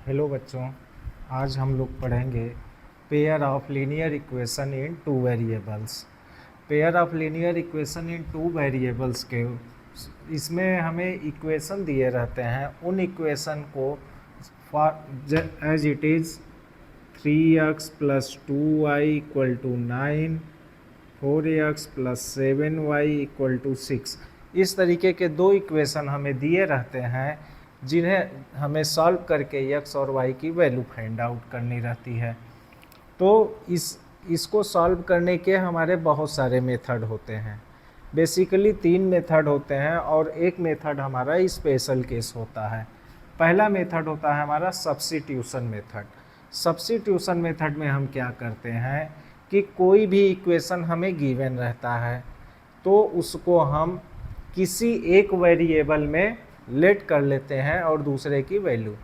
Hello बच्चों, आज हम लोग पढ़ेंगे pair of linear equation in two variables. Pair of linear equation in two variables के इसमें हमें इक्वेशन दिए रहते हैं। उन इक्वेशन को as it is 3x + 2y = 9, 4x + 7y = 6, इस तरीके के दो इक्वेशन हमें दिए रहते हैं जिन्हें हमें सॉल्व करके x और y की वैल्यू फाइंड आउट करनी रहती है। तो इसको सॉल्व करने के हमारे बहुत सारे मेथड होते हैं। बेसिकली 3 मेथड होते हैं और एक मेथड हमारा स्पेशल केस होता है। पहला मेथड होता है हमारा सब्स्टिट्यूशन मेथड। सब्स्टिट्यूशन मेथड में हम क्या करते हैं कि कोई भी इक्वेशन हमें गिवन रहता है तो उसको हम किसी एक वेरिएबल में लेट कर लेते हैं और दूसरे की वैल्यू।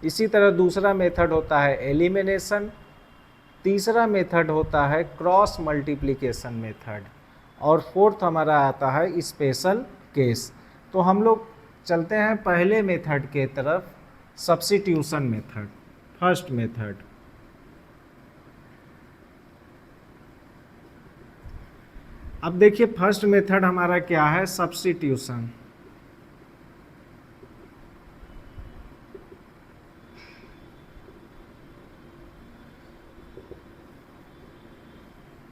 इसी तरह दूसरा मेथड होता है एलिमिनेशन, तीसरा मेथड होता है क्रॉस मल्टीप्लिकेशन मेथड और फोर्थ हमारा आता है स्पेशल केस। तो हम लोग चलते हैं पहले मेथड के तरफ, सब्स्टिट्यूशन मेथड, फर्स्ट मेथड। अब देखिए फर्स्ट मेथड हमारा क्या है, सब्स्टिट्यूशन।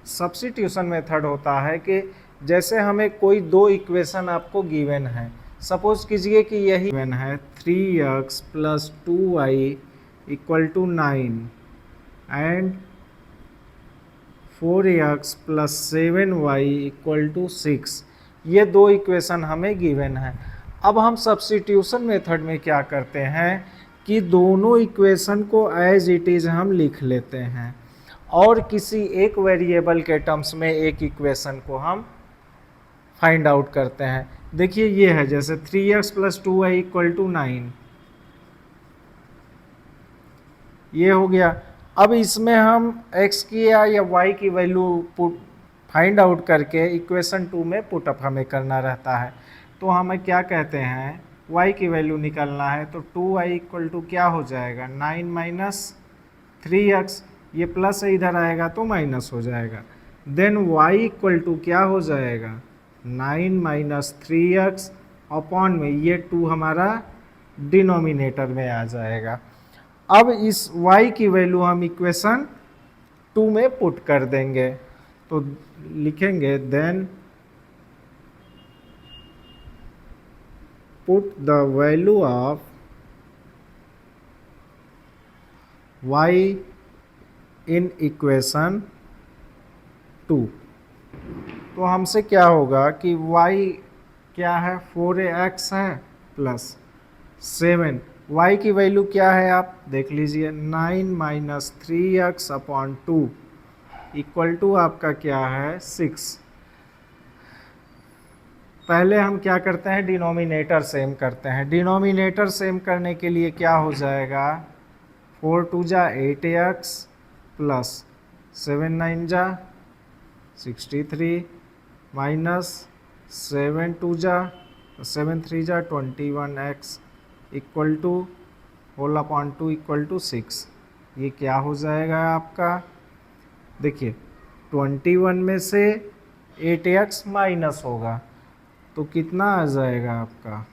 सब्स्टिट्यूशन मेथड होता है कि जैसे हमें कोई दो इक्वेशन आपको गिवन है, सपोज कीजिए कि यही गिवन है 3x + 2y = 9 and 4x + 7y = 6। ये दो इक्वेशन हमें गिवन है। अब हम सब्स्टिट्यूशन मेथड में क्या करते हैं कि दोनों इक्वेशन को एज इट इज़ हम लिख लेते हैं और किसी एक वेरिएबल के टर्म्स में एक इक्वेशन को हम फाइंड आउट करते हैं। देखिए ये है जैसे 3x + 2y = 9, ये हो गया। अब इसमें हम x की या y की वैल्यू फाइंड आउट करके इक्वेशन 2 में पुटअप हमें करना रहता है। तो हमें क्या कहते हैं, y की वैल्यू निकालना है तो 2y = क्या हो जाएगा, 9 - 3x, ये प्लस है इधर आएगा तो माइनस हो जाएगा। देन y = क्या हो जाएगा, 9 - 3x अपॉन में ये 2 हमारा डिनोमिनेटर में आ जाएगा। अब इस y की वैल्यू हम इक्वेशन 2 में पुट कर देंगे तो लिखेंगे then put the value of y in equation 2। तो हमसे क्या होगा कि y क्या है, 4x है प्लस 7, y की वैल्यू क्या है आप देख लीजिए, 9 - 3x अपॉन 2 = आपका क्या है, 6। पहले हम क्या करते हैं, डिनोमिनेटर सेम करते हैं। डिनोमिनेटर सेम करने के लिए क्या हो जाएगा, 4 × 2 = 8x plus 7 × 9 = 63 minus 7 × 2 = 7 × 3 = 21x equal to whole upon 2 = 6। ये क्या हो जाएगा आपका, देखिए 21 में से 8x माइनस होगा तो कितना आ जाएगा आपका,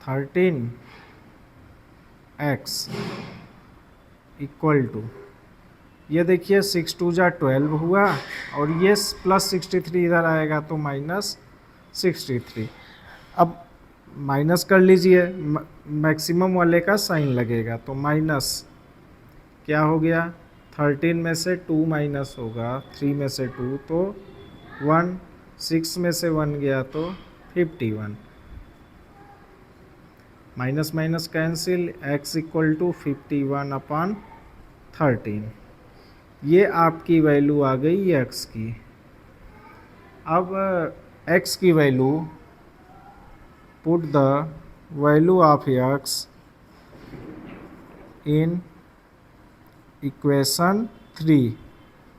13x इक्वल टू, ये देखिए 6 × 2 = 12 हुआ और ये प्लस 63 इधर आएगा तो माइनस 63। अब माइनस कर लीजिए, मैक्सिमम वाले का साइन लगेगा तो माइनस क्या हो गया, 13 में से 2 माइनस होगा, 3 में से 2 तो 1, 6 में से 1 गया तो 51, माइनस माइनस कैंसिल, x = 51/13। ये आपकी वैल्यू आ गई x की। अब x की value, put the value of x in equation 3,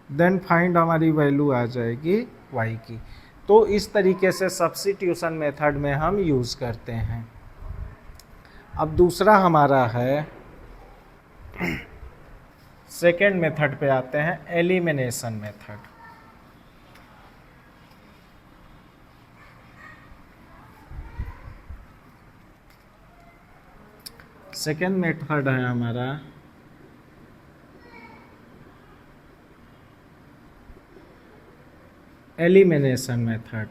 then find हमारी वैल्यू आ जाएगी y की। तो इस तरीके से सब्स्टिट्यूशन मेथड में हम यूज़ करते हैं। अब दूसरा हमारा है, सेकेंड मेथड पे आते हैं, एलिमिनेशन मेथड। सेकेंड मेथड है हमारा एलिमिनेशन मेथड।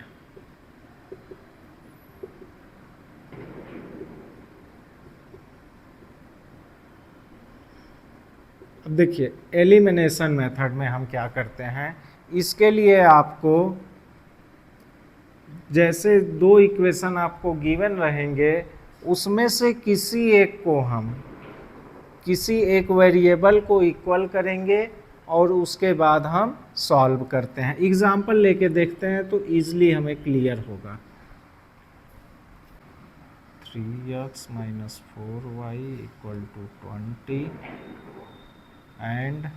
अब देखिए एलिमिनेशन मेथड में हम क्या करते हैं, इसके लिए आपको जैसे दो इक्वेशन आपको गिवन रहेंगे, उसमें से किसी एक वेरिएबल को इक्वल करेंगे और उसके बाद हम सॉल्व करते हैं। एग्जाम्पल लेके देखते हैं तो इजीली हमें क्लियर होगा। 3x - 4y = 20 एंड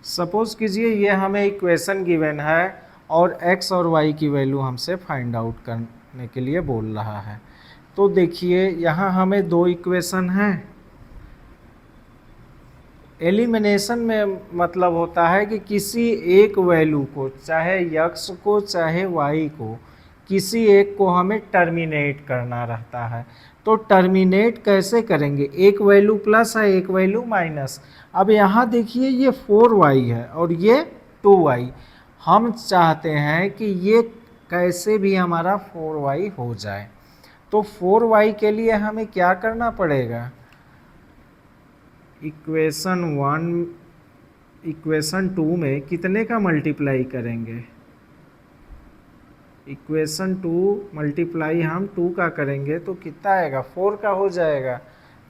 सपोज कीजिए ये हमें इक्वेशन गिवन है और x और y की वैल्यू हमसे फाइंड आउट करने के लिए बोल रहा है। तो देखिए यहाँ हमें दो इक्वेशन हैं। एलिमिनेशन में मतलब होता है कि किसी एक वैल्यू को, चाहे x को चाहे y को, किसी एक को हमें टर्मिनेट करना रहता है। तो टर्मिनेट कैसे करेंगे, एक वैल्यू प्लस है एक वैल्यू माइनस। अब यहाँ देखिए ये 4y है और ये 2y, हम चाहते हैं कि ये कैसे भी हमारा 4y हो जाए। तो 4y के लिए हमें क्या करना पड़ेगा, इक्वेशन 2 में कितने का मल्टीप्लाई करेंगे, इक्वेशन 2 मल्टीप्लाई हम 2 का करेंगे तो कितना आएगा, 4 का हो जाएगा।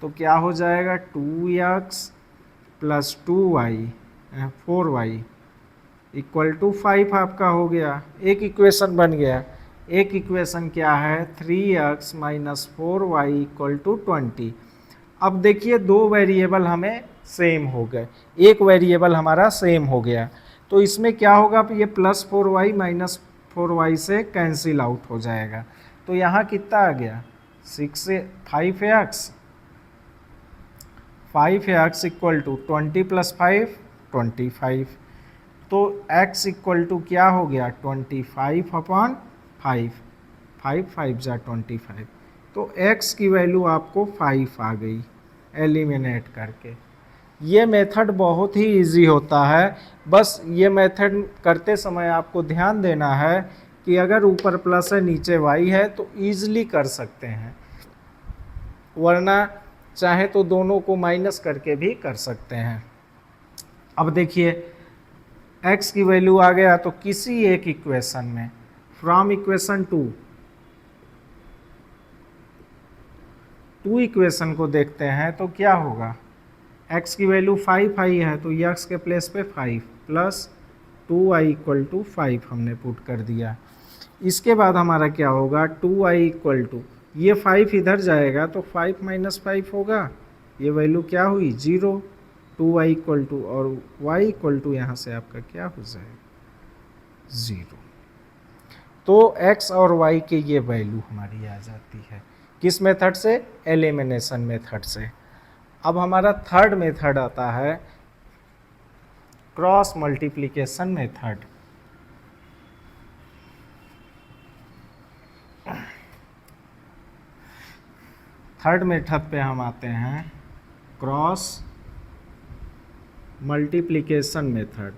तो क्या हो जाएगा, 2x + 2y 4y = 5 आपका हो गया। एक इक्वेशन बन गया। एक इक्वेशन क्या है, 3x - 4y = 20। अब देखिए दो वेरिएबल हमें सेम हो गए, एक वेरिएबल हमारा सेम हो गया। तो इसमें क्या होगा, ये +4y - 4y से कैंसिल आउट हो जाएगा। तो यहाँ कितना आ गया, 5x = 20 + 5 25। तो x इक्वल क्या हो गया, 25/5, 5 5 जा 25। तो x की वैल्यू आपको 5 आ गई एलिमिनेट करके। ये मेथड बहुत ही इजी होता है। बस ये मेथड करते समय आपको ध्यान देना है कि अगर ऊपर प्लस है नीचे y है तो ईजिली कर सकते हैं, वरना चाहे तो दोनों को माइनस करके भी कर सकते हैं। अब देखिए x की वैल्यू आ गया, तो किसी एक इक्वेशन में फ्रॉम इक्वेशन 2 इक्वेशन को देखते हैं तो क्या होगा, x की वैल्यू 5 आई है तो x के प्लेस पे 5 + 2y = 5 हमने पुट कर दिया। इसके बाद हमारा क्या होगा, 2y ये 5 इधर जाएगा तो 5 - 5 होगा, ये वैल्यू क्या हुई 0। 2y और y यहाँ से आपका क्या हो जाएगा 0। तो x और y के ये वैल्यू हमारी आ जाती है, किस मेथड से, एलिमिनेशन मेथड से। अब हमारा थर्ड मेथड आता है cross multiplication method. Third method पे हम आते हैं, क्रॉस मल्टीप्लिकेशन मेथड।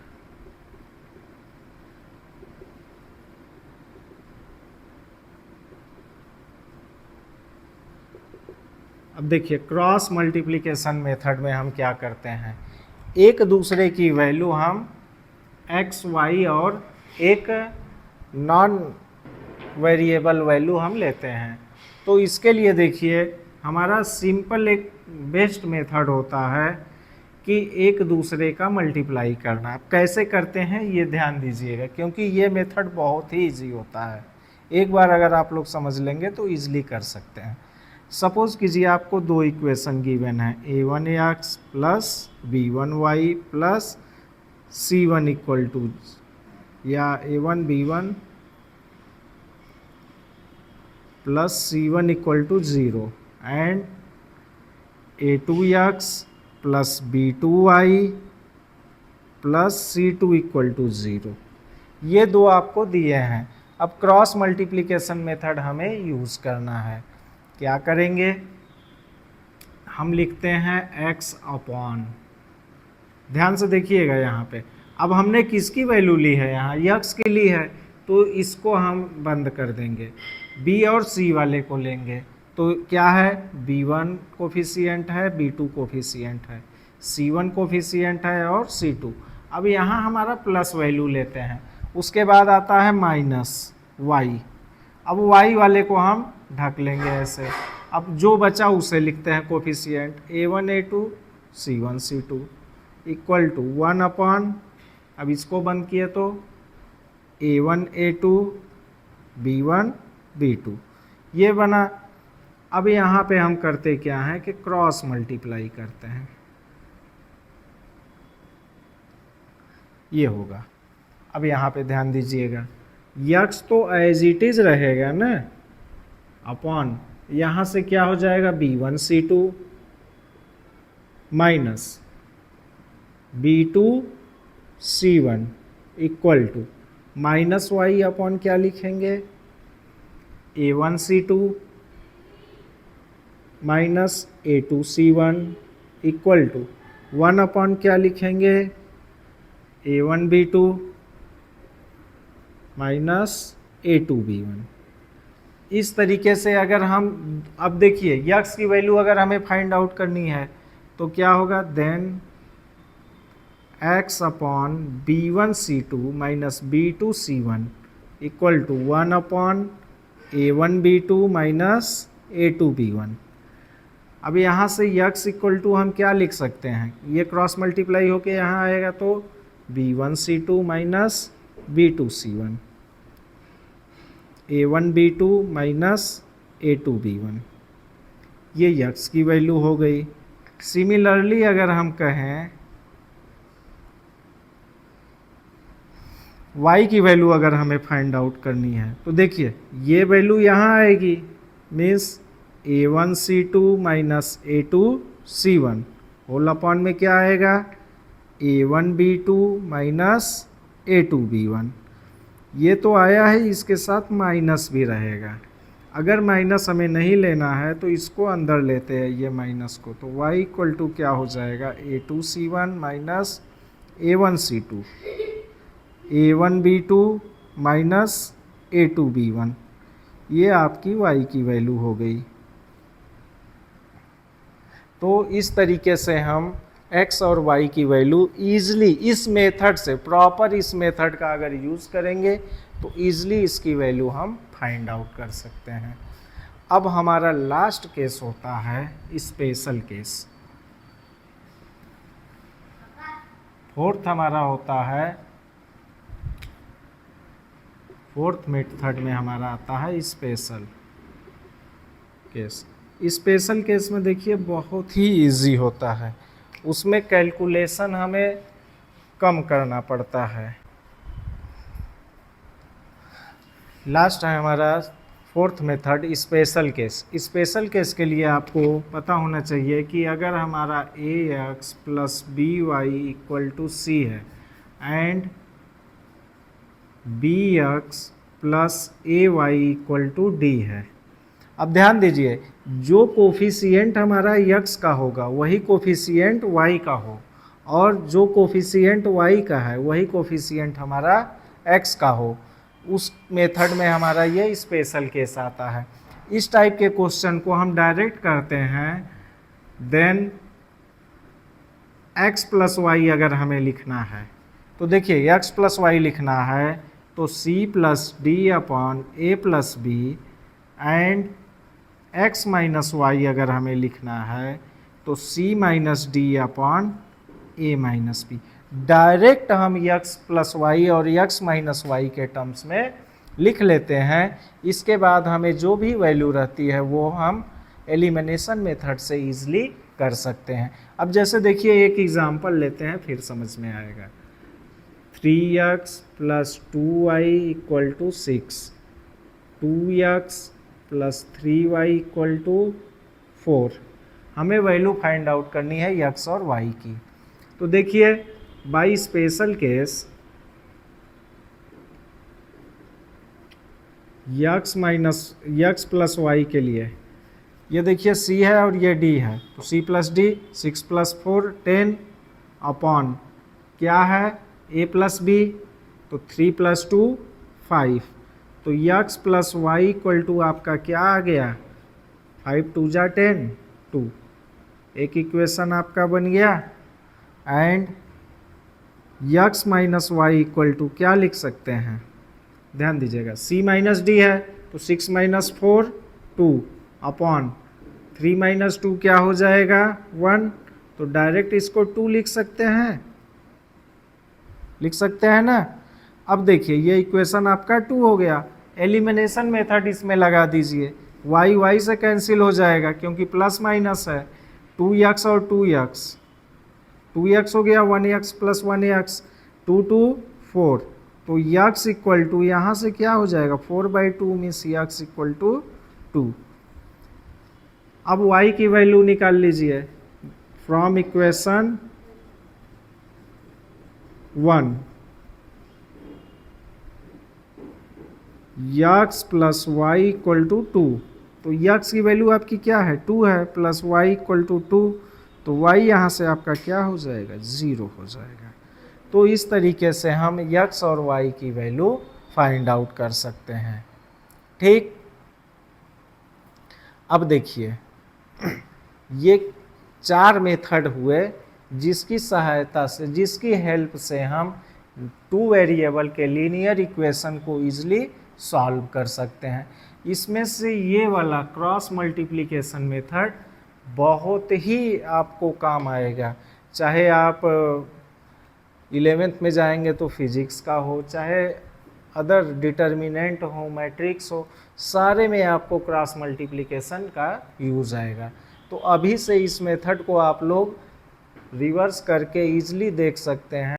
अब देखिए क्रॉस मल्टीप्लिकेशन मेथड में हम क्या करते हैं, एक दूसरे की वैल्यू हम x, y और एक नॉन वेरिएबल वैल्यू हम लेते हैं। तो इसके लिए देखिए हमारा सिंपल एक बेस्ट मेथड होता है कि एक दूसरे का मल्टीप्लाई करना। अब कैसे करते हैं ये ध्यान दीजिएगा, क्योंकि ये मेथड बहुत ही इजी होता है। एक बार अगर आप लोग समझ लेंगे तो ईजिली कर सकते हैं। सपोज कीजिए आपको दो इक्वेशन गिवन है a1x plus b1y plus c1 equal to, या a1b1 plus c1 equal to 0 and a2x plus b2y plus c2 equal to 0। ये दो आपको दिए हैं। अब क्रॉस मल्टीप्लिकेशन मेथड हमें यूज़ करना है। क्या करेंगे, हम लिखते हैं x अपॉन, ध्यान से देखिएगा यहाँ पे, अब हमने किसकी वैल्यू ली है, यहाँ x की ली है, तो इसको हम बंद कर देंगे, b और c वाले को लेंगे। तो क्या है, b1 कोफिशिएंट है, b2 कोफिशिएंट है, c1 कोफिशिएंट है और c2। अब यहाँ हमारा प्लस वैल्यू लेते हैं, उसके बाद आता है माइनस y। अब y वाले को हम ढक लेंगे ऐसे। अब जो बचा उसे लिखते हैं coefficient, a1 a2 c1 c2 equal to 1 upon, अब इसको बंद किए तो a1 a2 b1 b2 ये बना। अब यहाँ पे हम करते क्या हैं कि क्रॉस मल्टीप्लाई करते हैं, ये होगा। अब यहाँ पे ध्यान दीजिएगा, यक्स तो एज इट इज रहेगा ना, अपॉन यहाँ से क्या हो जाएगा b1 c2 minus b2 c1 equal to minus y upon क्या लिखेंगे, a1 c2 minus a2 c1 equal to 1 upon क्या लिखेंगे, a1 b2 minus a2 b1। इस तरीके से अगर हम, अब देखिए यक्स की वैल्यू अगर हमें फाइंड आउट करनी है तो क्या होगा, then x upon b1 c2 minus b2 c1 equal to 1 upon a1 b2 minus a2 b1। अब यहाँ से यक्स इक्वल टू हम क्या लिख सकते हैं, ये क्रॉस मल्टीप्लाई होके यहाँ आएगा तो b1 c2 minus b2 c1 a1 b2 minus a2 b1, ये यक्स की वैल्यू हो गई। सिमिलरली अगर हम कहें y की वैल्यू अगर हमें फाइंड आउट करनी है तो देखिए ये वैल्यू यहाँ आएगी, means a1 c2 minus a2 c1 whole upon में क्या आएगा, a1 b2 minus a2 b1। ये तो आया है, इसके साथ माइनस भी रहेगा। अगर माइनस हमें नहीं लेना है तो इसको अंदर लेते हैं ये माइनस को, तो y इक्वल टू क्या हो जाएगा, a2 c1 minus a1 c2 a1 b2 minus a2 b1। ये आपकी y की वैल्यू हो गई। तो इस तरीके से हम x और y की वैल्यू ईजिली इस मेथड से, प्रॉपर इस मेथड का अगर यूज़ करेंगे तो ईजिली इसकी वैल्यू हम फाइंड आउट कर सकते हैं। अब हमारा लास्ट केस होता है स्पेशल केस। फोर्थ हमारा होता है, फोर्थ मेथड में हमारा आता है स्पेशल केस। स्पेशल केस में देखिए बहुत ही इजी होता है, उसमें कैलकुलेशन हमें कम करना पड़ता है। लास्ट है हमारा fourth method special case. Special case के लिए आपको पता होना चाहिए कि अगर हमारा ax plus by equal to c है and bx plus ay equal to d है। अब ध्यान दीजिए, जो कोफिशिएंट हमारा x का होगा वही कोफिशिएंट y का हो, और जो कोफिशिएंट y का है वही कोफिशिएंट हमारा x का हो, उस मेथड में हमारा ये स्पेशल केस आता है। इस टाइप के क्वेश्चन को हम डायरेक्ट करते हैं, देन x प्लस वाई अगर हमें लिखना है तो देखिए x प्लस वाई लिखना है तो c plus D upon A plus B, and x minus Y अगर हमें लिखना है तो c minus D upon A minus B. Direct हम x प्लस वाई और x माइनस वाई के टर्म्स में लिख लेते हैं। इसके बाद हमें जो भी वैल्यू रहती है वो हम एलिमिनेशन मेथड से ईजिली कर सकते हैं। अब जैसे देखिए एक एग्जांपल लेते हैं, फिर समझ में आएगा। 3x + 2y = 6, 2x + 3y = 4। हमें वैल्यू फाइंड आउट करनी है x और y की। तो देखिए by special case x + y के लिए ये देखिए c है और ये d है, तो c + d 6 + 4 10 अपॉन क्या है a + b, तो 3 + 2 5। तो x + y = आपका क्या आ गया 5 × 2 = 10 2। एक इक्वेशन आपका बन गया। एंड x - y = क्या लिख सकते हैं, ध्यान दीजिएगा, c - d है तो 6 - 4 2 अपॉन 3 - 2 क्या हो जाएगा 1। तो डायरेक्ट इसको 2 लिख सकते हैं ना। अब देखिए ये इक्वेशन आपका 2 हो गया। एलिमिनेशन मेथड इसमें लगा दीजिए, y से कैंसिल हो जाएगा क्योंकि प्लस माइनस है। 2x और 2x हो गया 1x + 1x 2 2 4। तो x = यहाँ से क्या हो जाएगा 4/2 मीन्स x = 2। अब y की वैल्यू निकाल लीजिए फ्रॉम इक्वेशन 1। x + y = 2, तो x की वैल्यू आपकी क्या है 2 है, प्लस y = 2, तो y यहाँ से आपका क्या हो जाएगा 0 हो जाएगा। तो इस तरीके से हम x और y की वैल्यू फाइंड आउट कर सकते हैं। ठीक, अब देखिए ये 4 मेथड हुए जिसकी सहायता से, जिसकी हेल्प से हम 2 वेरिएबल के लीनियर इक्वेशन को इजीली सॉल्व कर सकते हैं। इसमें से ये वाला क्रॉस मल्टीप्लिकेशन मेथड बहुत ही आपको काम आएगा, चाहे आप 11th में जाएंगे तो फिजिक्स का हो, चाहे अदर डिटर्मिनेंट हो, मैट्रिक्स हो, सारे में आपको क्रॉस मल्टीप्लिकेशन का यूज आएगा। तो अभी से इस मेथड को आप लोग रिवर्स करके इजीली देख सकते हैं।